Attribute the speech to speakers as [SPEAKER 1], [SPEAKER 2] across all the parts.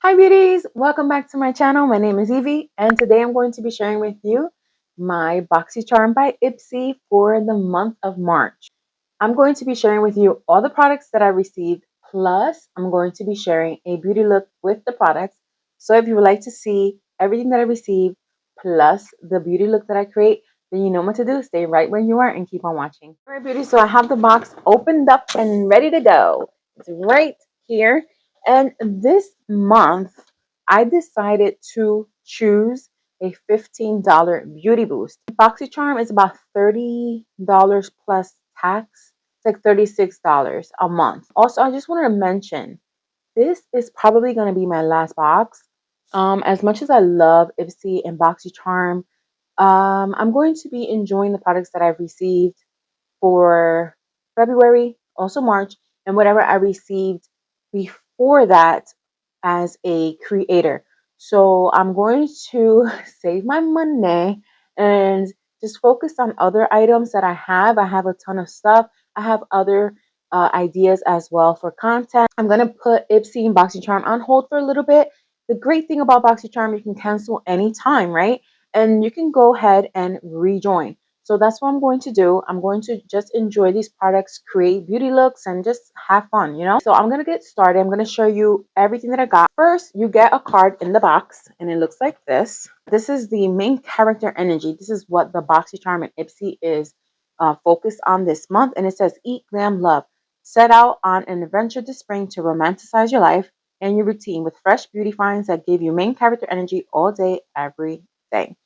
[SPEAKER 1] Hi beauties, welcome back to my channel. My name is Evie and today I'm going to be sharing with you my Boxycharm by Ipsy for the month of March. I'm going to be sharing with you all the products that I received, plus I'm going to be sharing a beauty look with the products. So if you would like to see everything that I received plus the beauty look that I create, then you know what to do. Stay right where you are and keep on watching. All right beauty, so I have the box opened up and ready to go. It's right here. And this month, I decided to choose a $15 beauty boost. BoxyCharm is about $30 plus tax. It's like $36 a month. Also, I just wanted to mention, this is probably going to be my last box. As much as I love Ipsy and BoxyCharm, I'm going to be enjoying the products that I've received for February, also March, and whatever I received before that as a creator. So I'm going to save my money and just focus on other items that I have. I have a ton of stuff. I have other ideas as well for content. I'm going to put Ipsy and BoxyCharm on hold for a little bit. The great thing about BoxyCharm, you can cancel anytime, right? And you can go ahead and rejoin. So that's what I'm going to do. I'm going to just enjoy these products, create beauty looks, and just have fun, you know? So I'm going to get started. I'm going to show you everything that I got. First, you get a card in the box, and it looks like this. This is the main character energy. This is what the BoxyCharm and Ipsy is focused on this month. And it says, Eat, Glam, Love. Set out on an adventure this spring to romanticize your life and your routine with fresh beauty finds that give you main character energy all day, every day.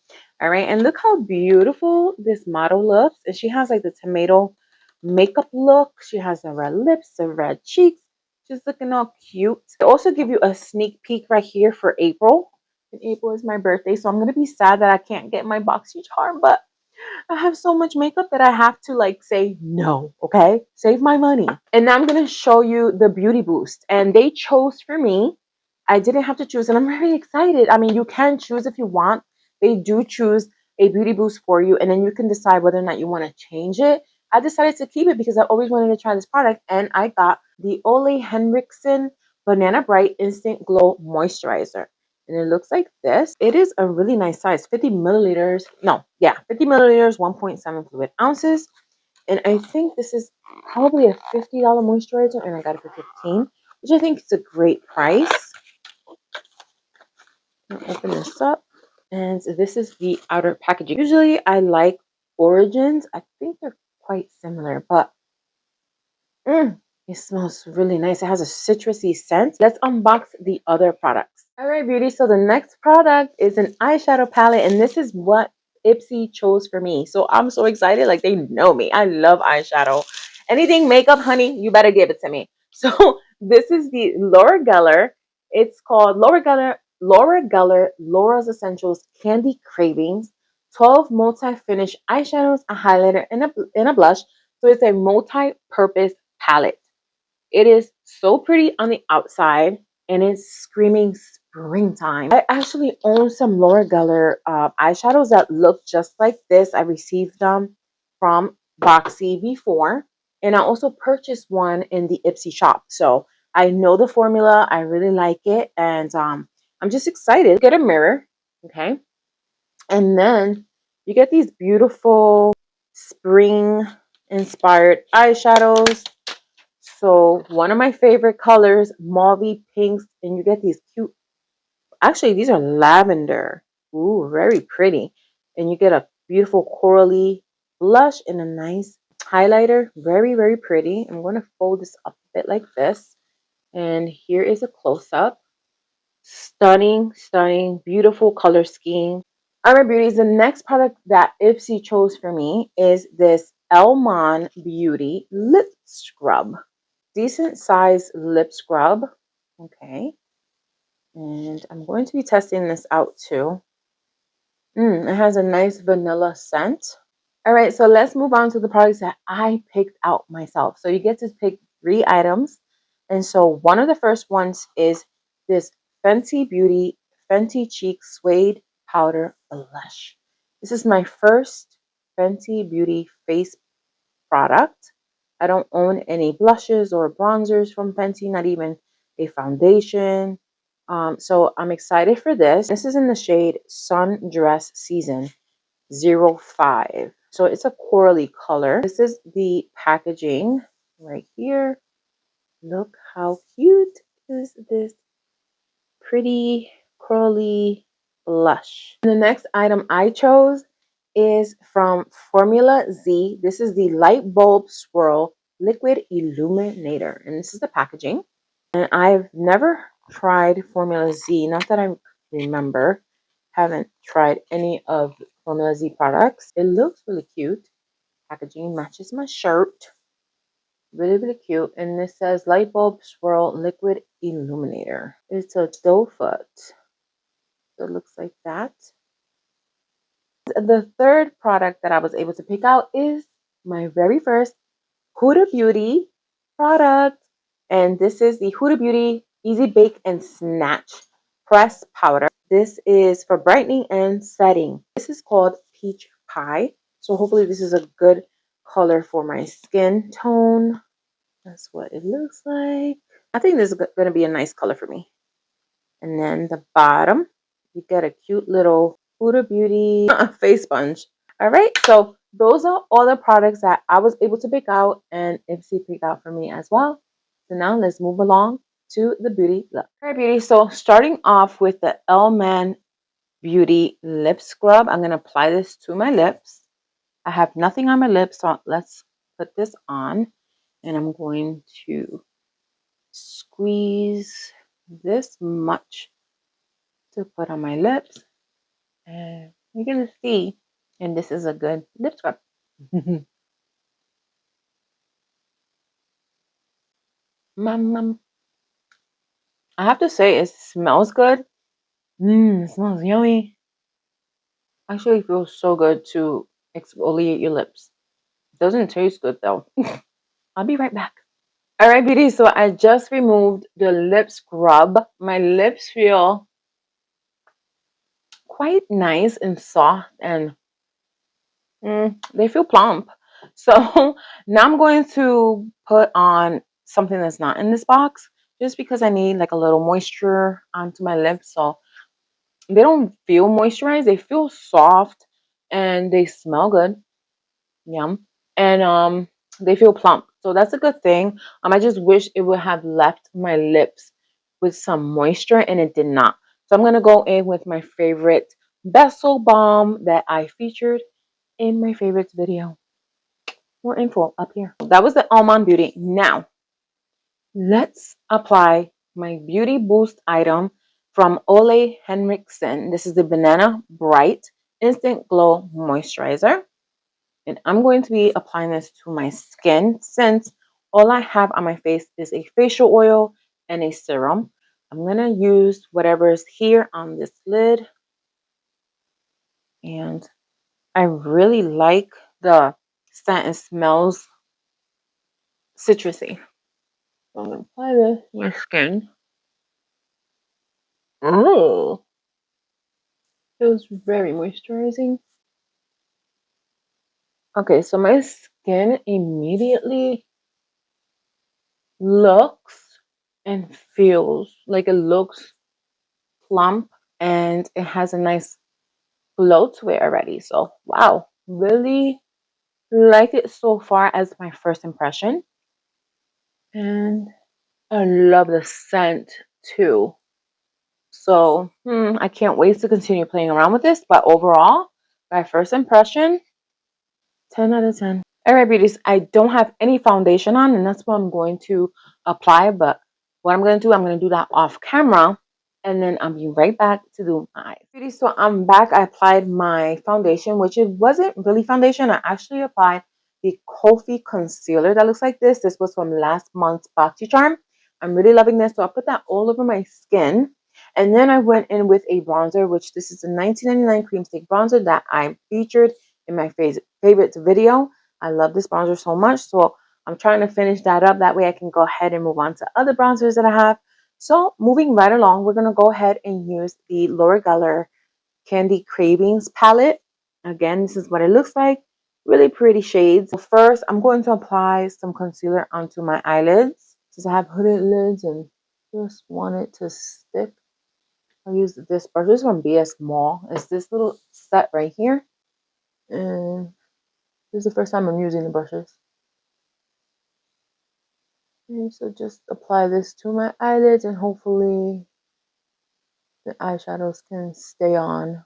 [SPEAKER 1] All right, and look how beautiful this model looks. And she has like the tomato makeup look. She has the red lips, the red cheeks. She's looking all cute. They also give you a sneak peek right here for April. And April is my birthday, so I'm going to be sad that I can't get my Boxycharm, but I have so much makeup that I have to like say no, okay? Save my money. And now I'm going to show you the beauty boost. And they chose for me. I didn't have to choose, and I'm very excited. I mean, you can choose if you want. They do choose a beauty boost for you, and then you can decide whether or not you want to change it. I decided to keep it because I always wanted to try this product, and I got the OLEHENRIKSEN Banana Bright Instant Glow Moisturizer. And it looks like this. It is a really nice size, 50 milliliters. No, yeah, 50 milliliters, 1.7 fluid ounces. And I think this is probably a $50 moisturizer, and I got it for 15, which I think is a great price. I'll open this up, and this is the outer packaging. Usually I like Origins. I think they're quite similar, but it smells really nice. It has a citrusy scent. Let's unbox the other products. All right, beauty. So the next product is an eyeshadow palette, and this is what Ipsy chose for me. So I'm so excited. Like, they know me. I love eyeshadow. Anything makeup, honey, you better give it to me. So this is the Laura Geller. It's called Laura Geller Laura's Essentials Candy Cravings. 12 multi-finish eyeshadows, a highlighter, and a blush. So it's a multi-purpose palette. It is so pretty on the outside, and it's screaming springtime. I actually own some Laura Geller eyeshadows that look just like this. I received them from Boxy before, and I also purchased one in the Ipsy shop. So I know the formula. I really like it, and I'm just excited. Get a mirror, okay? And then you get these beautiful spring inspired eyeshadows. So one of my favorite colors, mauvey pinks, and you get these cute, actually these are lavender. Ooh, very pretty. And you get a beautiful corally blush and a nice highlighter. Very, very pretty. I'm going to fold this up a bit like this. And here is a close-up. Stunning, stunning, beautiful color scheme. All right, beauties, the next product that Ipsy chose for me is this Eleman Beauty Lip Scrub. Decent size lip scrub. Okay. And I'm going to be testing this out too. It has a nice vanilla scent. All right, so let's move on to the products that I picked out myself. So you get to pick 3 items. And so one of the first ones is this Fenty Beauty Fenty Cheek Suede Powder Blush. This is my first Fenty Beauty face product. I don't own any blushes or bronzers from Fenty, not even a foundation. So I'm excited for this. This is in the shade Sundress Season 05. So it's a corally color. This is the packaging right here. Look how cute is this pretty corally blush. And the next item I chose is from Formula Z. This is the Lightbulb Swirl Liquid Illuminator. And this is the packaging. And I've never tried Formula Z. Not that I remember. Haven't tried any of Formula Z products. It looks really cute. Packaging matches my shirt. Really, really cute. And this says Lightbulb Swirl Liquid Illuminator. It's a doe foot. So it looks like that. The third product that I was able to pick out is my very first Huda Beauty product. And this is the Huda Beauty Easy Bake and Snatch Pressed Powder. This is for brightening and setting. This is called Peach Pie. So hopefully this is a good color for my skin tone. That's what it looks like. I think this is going to be a nice color for me. And then the bottom, you get a cute little Huda Beauty face sponge. All right, so those are all the products that I was able to pick out and Ipsy picked out for me as well. So now let's move along to the beauty look. All right, beauty. So starting off with the Eleman Beauty Lip Scrub. I'm going to apply this to my lips. I have nothing on my lips, so let's put this on. And I'm going to squeeze this much to put on my lips. And you're going to see, and this is a good lip scrub. Mom. I have to say, it smells good. It smells yummy. Actually, it feels so good to exfoliate your lips. It doesn't taste good though. I'll be right back. All right, beauty. So I just removed the lip scrub. My lips feel quite nice and soft, and they feel plump. So now I'm going to put on something that's not in this box, just because I need like a little moisture onto my lips. So they don't feel moisturized. They feel soft and they smell good. Yum. And they feel plump. So that's a good thing. I just wish it would have left my lips with some moisture, and it did not. So I'm going to go in with my favorite Vessel Balm that I featured in my favorites video. More info up here. That was the Almond Beauty. Now, let's apply my Beauty Boost item from OLEHENRIKSEN. This is the Banana Bright Instant Glow Moisturizer. And I'm going to be applying this to my skin since all I have on my face is a facial oil and a serum. I'm going to use whatever is here on this lid. And I really like the scent. It smells citrusy. So I'm going to apply this to my skin. Oh, feels very moisturizing. Okay, so my skin immediately looks and feels like it looks plump, and it has a nice glow to it already. So wow, really like it so far as my first impression. And I love the scent too. So I can't wait to continue playing around with this. But overall, my first impression, 10 out of 10. All right, beauties, I don't have any foundation on, and that's what I'm going to apply. But what I'm going to do, I'm going to do that off camera, and then I'll be right back to do my eyes. Beauties, so I'm back. I applied my foundation, which it wasn't really foundation. I actually applied the Kofi concealer that looks like this. This was from last month's Boxycharm. I'm really loving this, so I put that all over my skin. And then I went in with a bronzer, which this is a $19.99 cream stick bronzer that I featured in my favorites video. I love this bronzer so much, so I'm trying to finish that up. That way I can go ahead and move on to other bronzers that I have. So moving right along, we're going to go ahead and use the Laura Geller Candy Cravings palette. Again, this is what it looks like. Really pretty shades. So first, I'm going to apply some concealer onto my eyelids, since I have hooded lids and just want it to stick I'll use this brush. This one BS Mall. It's this little set right here. And this is the first time I'm using the brushes. And so just apply this to my eyelids and hopefully the eyeshadows can stay on.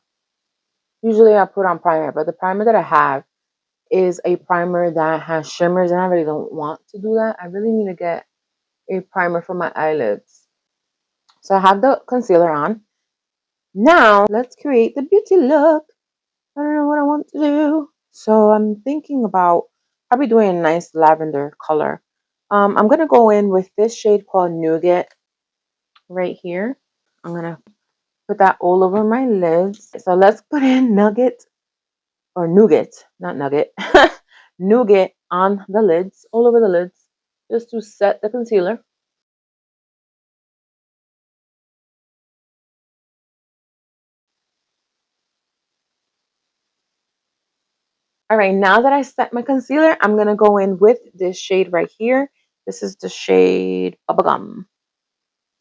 [SPEAKER 1] Usually I put on primer, but the primer that I have is a primer that has shimmers and I really don't want to do that. I really need to get a primer for my eyelids. So I have the concealer on. Now let's create the beauty look. I don't know what I want to do. So I'm thinking about probably doing a nice lavender color. I'm going to go in with this shade called Nougat right here. I'm going to put that all over my lids. So let's put in Nugget or Nougat, not Nugget. Nougat on the lids, all over the lids, just to set the concealer. All right, now that I set my concealer, I'm going to go in with this shade right here. This is the shade Bubblegum.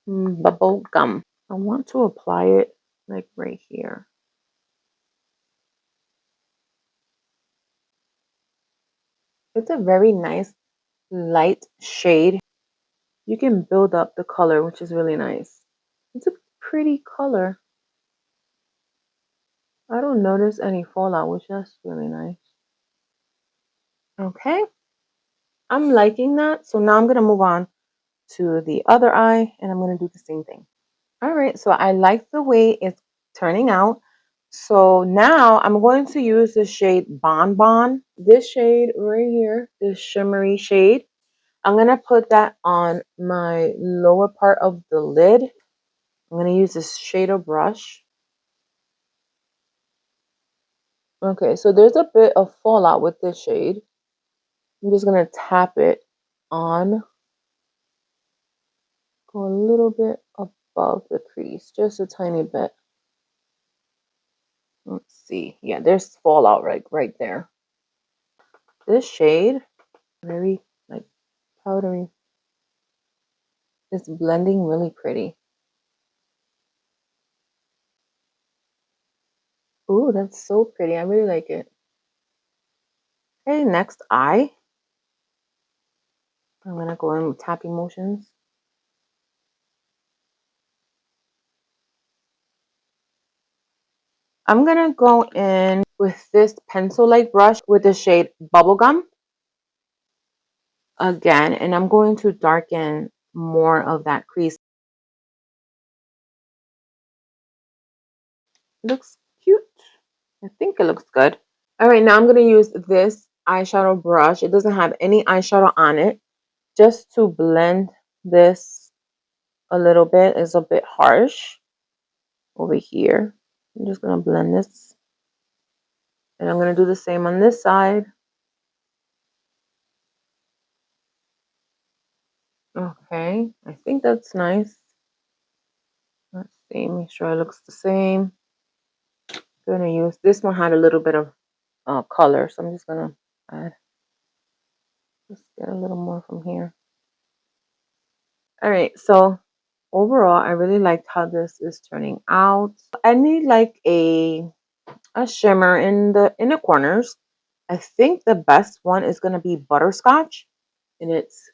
[SPEAKER 1] Bubblegum. I want to apply it like right here. It's a very nice light shade. You can build up the color, which is really nice. It's a pretty color. I don't notice any fallout, which is really nice. Okay, I'm liking that. So now I'm going to move on to the other eye and I'm going to do the same thing. All right, so I like the way it's turning out. So now I'm going to use the shade Bon Bon. This shade right here, this shimmery shade. I'm going to put that on my lower part of the lid. I'm going to use this shader brush. Okay, so there's a bit of fallout with this shade. I'm just going to tap it on. Go a little bit above the crease, just a tiny bit. Let's see. Yeah, there's fallout right there. This shade, very like powdery. It's blending really pretty. Ooh, that's so pretty. I really like it. Okay, next eye. I'm going to go in with tapping motions. I'm going to go in with this pencil-like brush with the shade Bubblegum again, and I'm going to darken more of that crease. It looks cute. I think it looks good. All right, now I'm going to use this eyeshadow brush. It doesn't have any eyeshadow on it, just to blend this a little bit. It's a bit harsh over here. I'm just going to blend this. And I'm going to do the same on this side. Okay, I think that's nice. Let's see, make sure it looks the same. I'm gonna use this one, had a little bit of color, so I'm just gonna add, just get a little more from here. All right, so overall, I really liked how this is turning out. I need like a shimmer in the corners. I think the best one is gonna be butterscotch, and it's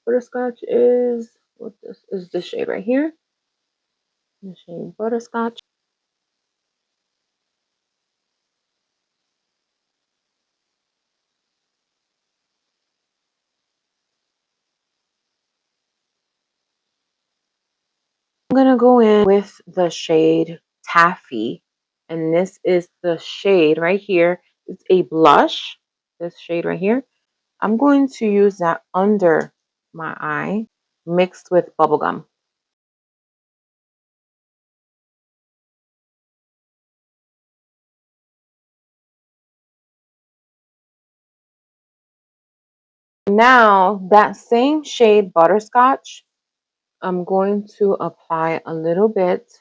[SPEAKER 1] butterscotch is what this is, the shade right here. The shade butterscotch. I'm gonna go in with the shade Taffy, and this is the shade right here. It's a blush, this shade right here. I'm going to use that under my eye mixed with bubblegum. Now that same shade butterscotch, I'm going to apply a little bit.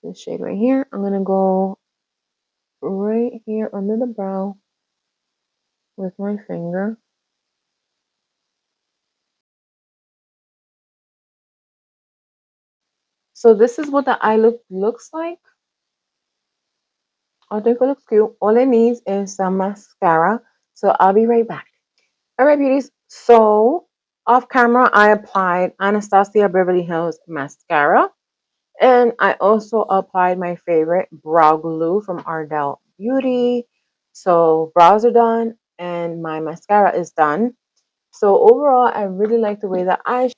[SPEAKER 1] This shade right here, I'm gonna go right here under the brow with my finger. So this is what the eye look looks like. I think it looks cute. All it needs is some mascara. So I'll be right back. All right, beauties. So off camera, I applied Anastasia Beverly Hills mascara. And I also applied my favorite brow glue from Ardell Beauty. So brows are done and my mascara is done. So overall, I really like the way that I.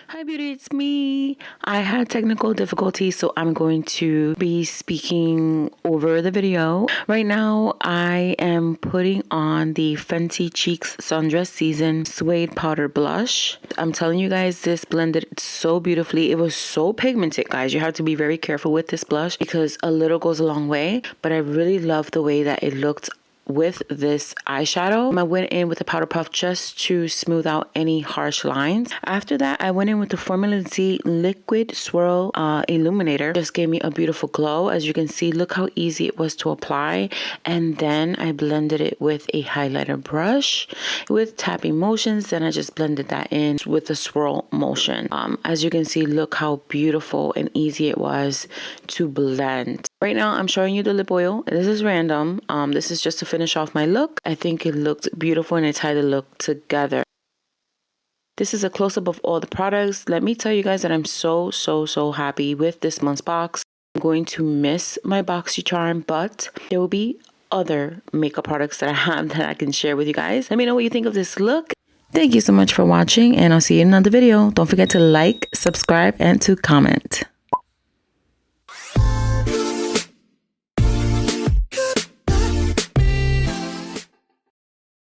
[SPEAKER 2] Hi beauty, it's me. I had technical difficulties, so I'm going to be speaking over the video. Right now, I am putting on the Fenty Cheeks Sundress Season Suede Powder Blush. I'm telling you guys, this blended so beautifully. It was so pigmented, guys. You have to be very careful with this blush because a little goes a long way, but I really love the way that it looked with this eyeshadow. I went in with a powder puff just to smooth out any harsh lines. After that, I went in with the Formula Z Liquid Swirl Illuminator. Just gave me a beautiful glow. As you can see, look how easy it was to apply. And then I blended it with a highlighter brush with tapping motions. Then I just blended that in with the swirl motion. As you can see, look how beautiful and easy it was to blend. Right now, I'm showing you the lip oil. This is random. This is just to finish off my look. I think it looked beautiful and it tied the look together. This is a close-up of all the products. Let me tell you guys that I'm so happy with this month's box. I'm going to miss my Boxycharm, but there will be other makeup products that I have that I can share with you guys. Let me know what you think of this look. Thank you so much for watching, and I'll see you in another video. Don't forget to like, subscribe, and to comment.